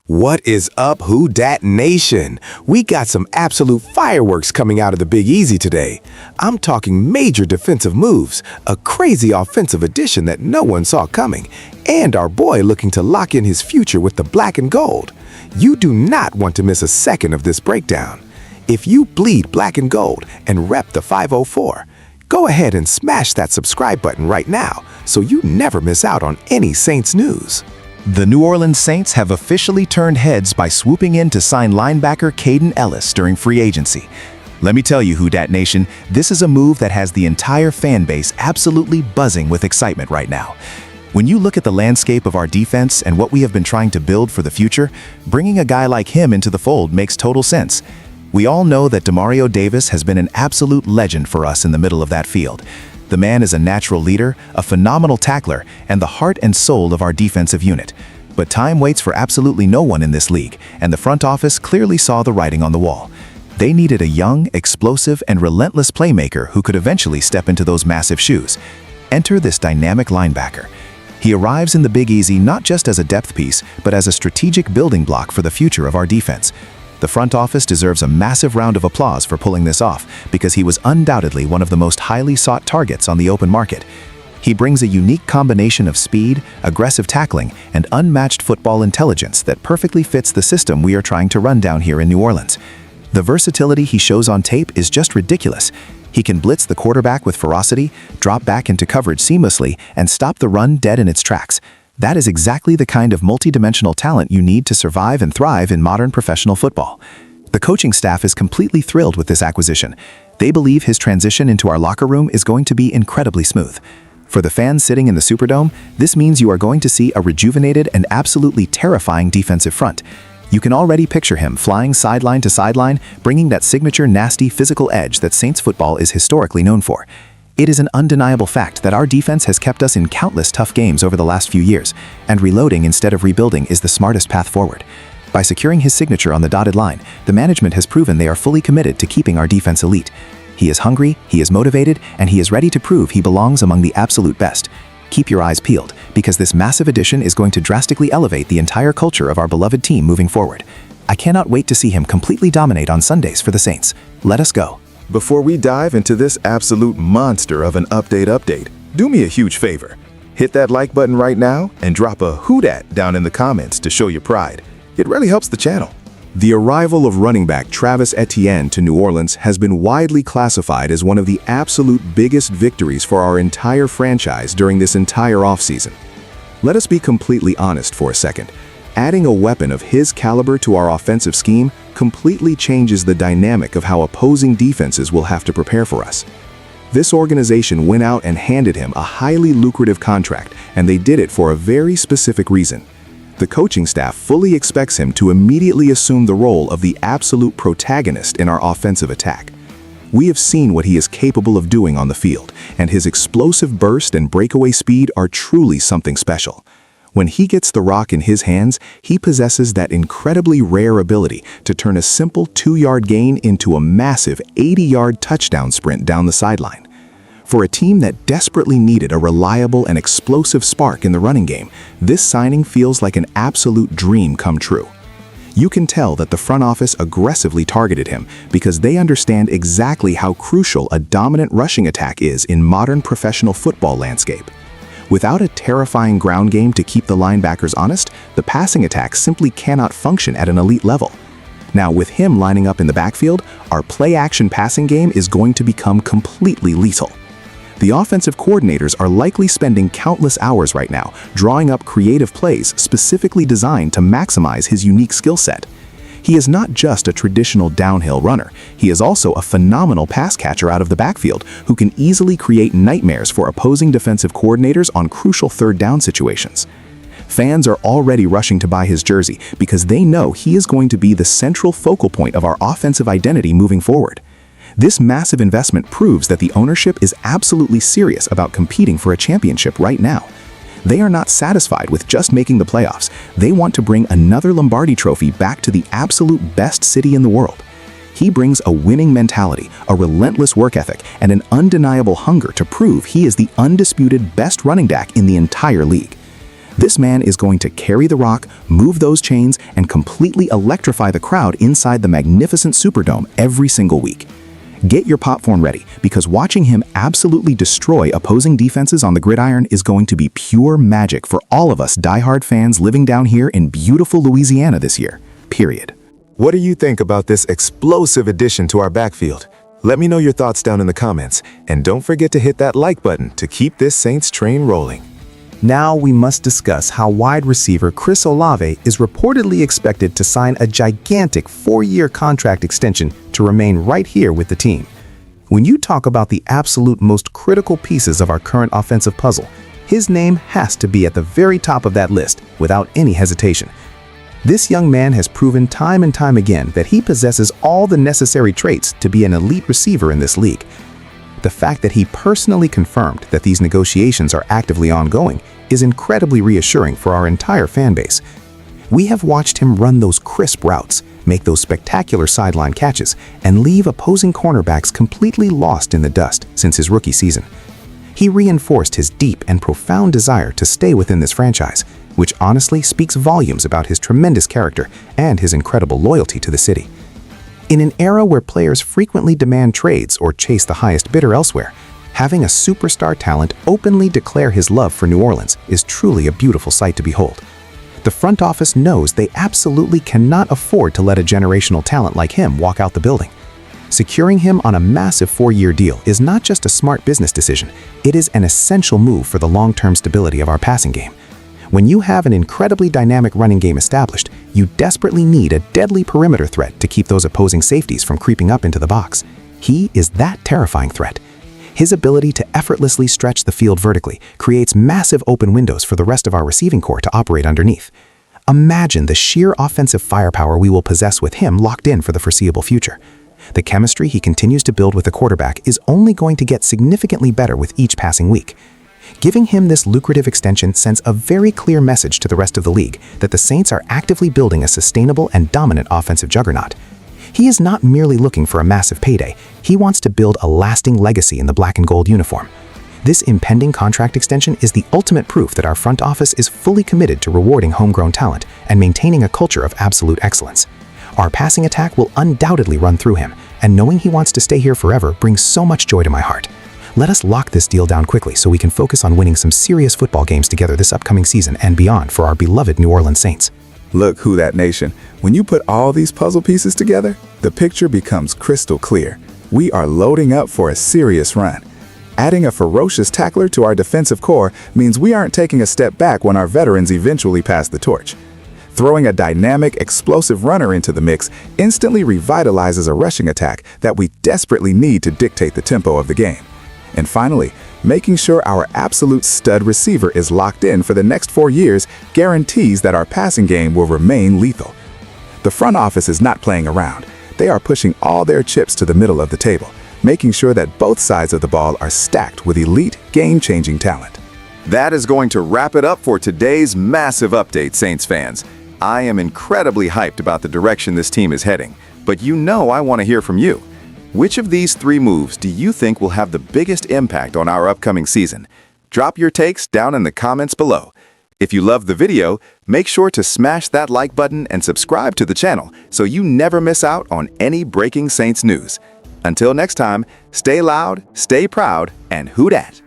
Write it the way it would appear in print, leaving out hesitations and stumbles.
What is up, Who Dat Nation? We got some absolute fireworks coming out of the Big Easy today. I'm talking major defensive moves, a crazy offensive addition that no one saw coming, and our boy looking to lock in his future with the black and gold. You do not want to miss a second of this breakdown. If you bleed black and gold and rep the 504, go ahead and smash that subscribe button right now so you never miss out on any Saints news. The New Orleans Saints have officially turned heads by swooping in to sign linebacker Caden Ellis during free agency. Let me tell you, Who Dat Nation, this is a move that has the entire fan base absolutely buzzing with excitement right now. When you look at the landscape of our defense and what we have been trying to build for the future, bringing a guy like him into the fold makes total sense. We all know that Demario Davis has been an absolute legend for us in the middle of that field. The man is a natural leader, a phenomenal tackler, and the heart and soul of our defensive unit. But time waits for absolutely no one in this league, and the front office clearly saw the writing on the wall. They needed a young, explosive, and relentless playmaker who could eventually step into those massive shoes. Enter this dynamic linebacker. He arrives in the Big Easy not just as a depth piece, but as a strategic building block for the future of our defense. The front office deserves a massive round of applause for pulling this off, because he was undoubtedly one of the most highly sought targets on the open market. He brings a unique combination of speed, aggressive tackling, and unmatched football intelligence that perfectly fits the system we are trying to run down here in New Orleans. The versatility he shows on tape is just ridiculous. He can blitz the quarterback with ferocity, drop back into coverage seamlessly, and stop the run dead in its tracks. That is exactly the kind of multi-dimensional talent you need to survive and thrive in modern professional football. The coaching staff is completely thrilled with this acquisition. They believe his transition into our locker room is going to be incredibly smooth. For the fans sitting in the Superdome, this means you are going to see a rejuvenated and absolutely terrifying defensive front. You can already picture him flying sideline to sideline, bringing that signature nasty physical edge that Saints football is historically known for. It is an undeniable fact that our defense has kept us in countless tough games over the last few years, and reloading instead of rebuilding is the smartest path forward. By securing his signature on the dotted line, the management has proven they are fully committed to keeping our defense elite. He is hungry, he is motivated, and he is ready to prove he belongs among the absolute best. Keep your eyes peeled, because this massive addition is going to drastically elevate the entire culture of our beloved team moving forward. I cannot wait to see him completely dominate on Sundays for the Saints. Let us go. Before we dive into this absolute monster of an update, do me a huge favor. Hit that like button right now and drop a Who Dat down in the comments to show your pride. It really helps the channel. The arrival of running back Travis Etienne to New Orleans has been widely classified as one of the absolute biggest victories for our entire franchise during this entire offseason. Let us be completely honest for a second. Adding a weapon of his caliber to our offensive scheme completely changes the dynamic of how opposing defenses will have to prepare for us. This organization went out and handed him a highly lucrative contract, and they did it for a very specific reason. The coaching staff fully expects him to immediately assume the role of the absolute protagonist in our offensive attack. We have seen what he is capable of doing on the field, and his explosive burst and breakaway speed are truly something special. When he gets the rock in his hands, he possesses that incredibly rare ability to turn a simple 2-yard gain into a massive 80-yard touchdown sprint down the sideline. For a team that desperately needed a reliable and explosive spark in the running game, this signing feels like an absolute dream come true. You can tell that the front office aggressively targeted him because they understand exactly how crucial a dominant rushing attack is in modern professional football landscape. Without a terrifying ground game to keep the linebackers honest, the passing attack simply cannot function at an elite level. Now, with him lining up in the backfield, our play-action passing game is going to become completely lethal. The offensive coordinators are likely spending countless hours right now drawing up creative plays specifically designed to maximize his unique skill set. He is not just a traditional downhill runner, he is also a phenomenal pass catcher out of the backfield who can easily create nightmares for opposing defensive coordinators on crucial third down situations. Fans are already rushing to buy his jersey because they know he is going to be the central focal point of our offensive identity moving forward. This massive investment proves that the ownership is absolutely serious about competing for a championship right now. They are not satisfied with just making the playoffs. They want to bring another Lombardi trophy back to the absolute best city in the world. He brings a winning mentality, a relentless work ethic, and an undeniable hunger to prove he is the undisputed best running back in the entire league. This man is going to carry the rock, move those chains, and completely electrify the crowd inside the magnificent Superdome every single week. Get your popcorn ready, because watching him absolutely destroy opposing defenses on the gridiron is going to be pure magic for all of us diehard fans living down here in beautiful Louisiana this year. Period. What do you think about this explosive addition to our backfield? Let me know your thoughts down in the comments, and don't forget to hit that like button to keep this Saints train rolling. Now we must discuss how wide receiver Chris Olave is reportedly expected to sign a gigantic 4-year contract extension to remain right here with the team. When you talk about the absolute most critical pieces of our current offensive puzzle, his name has to be at the very top of that list without any hesitation. This young man has proven time and time again that he possesses all the necessary traits to be an elite receiver in this league. The fact that he personally confirmed that these negotiations are actively ongoing is incredibly reassuring for our entire fan base. We have watched him run those crisp routes, make those spectacular sideline catches, and leave opposing cornerbacks completely lost in the dust since his rookie season. He reinforced his deep and profound desire to stay within this franchise, which honestly speaks volumes about his tremendous character and his incredible loyalty to the city. In an era where players frequently demand trades or chase the highest bidder elsewhere, having a superstar talent openly declare his love for New Orleans is truly a beautiful sight to behold. The front office knows they absolutely cannot afford to let a generational talent like him walk out the building. Securing him on a massive 4-year deal is not just a smart business decision, it is an essential move for the long-term stability of our passing game. When you have an incredibly dynamic running game established, you desperately need a deadly perimeter threat to keep those opposing safeties from creeping up into the box. He is that terrifying threat. His ability to effortlessly stretch the field vertically creates massive open windows for the rest of our receiving corps to operate underneath. Imagine the sheer offensive firepower we will possess with him locked in for the foreseeable future. The chemistry he continues to build with the quarterback is only going to get significantly better with each passing week. Giving him this lucrative extension sends a very clear message to the rest of the league that the Saints are actively building a sustainable and dominant offensive juggernaut. He is not merely looking for a massive payday, he wants to build a lasting legacy in the black and gold uniform. This impending contract extension is the ultimate proof that our front office is fully committed to rewarding homegrown talent and maintaining a culture of absolute excellence. Our passing attack will undoubtedly run through him, and knowing he wants to stay here forever brings so much joy to my heart. Let us lock this deal down quickly so we can focus on winning some serious football games together this upcoming season and beyond for our beloved New Orleans Saints. Look, Who Dat Nation, when you put all these puzzle pieces together, the picture becomes crystal clear. We are loading up for a serious run. Adding a ferocious tackler to our defensive core means we aren't taking a step back when our veterans eventually pass the torch. Throwing a dynamic, explosive runner into the mix instantly revitalizes a rushing attack that we desperately need to dictate the tempo of the game. And finally, making sure our absolute stud receiver is locked in for the next 4 years guarantees that our passing game will remain lethal. The front office is not playing around. They are pushing all their chips to the middle of the table, making sure that both sides of the ball are stacked with elite, game-changing talent. That is going to wrap it up for today's massive update, Saints fans. I am incredibly hyped about the direction this team is heading, but you know I want to hear from you. Which of these 3 moves do you think will have the biggest impact on our upcoming season? Drop your takes down in the comments below. If you loved the video, make sure to smash that like button and subscribe to the channel so you never miss out on any breaking Saints news. Until next time, stay loud, stay proud, and who dat?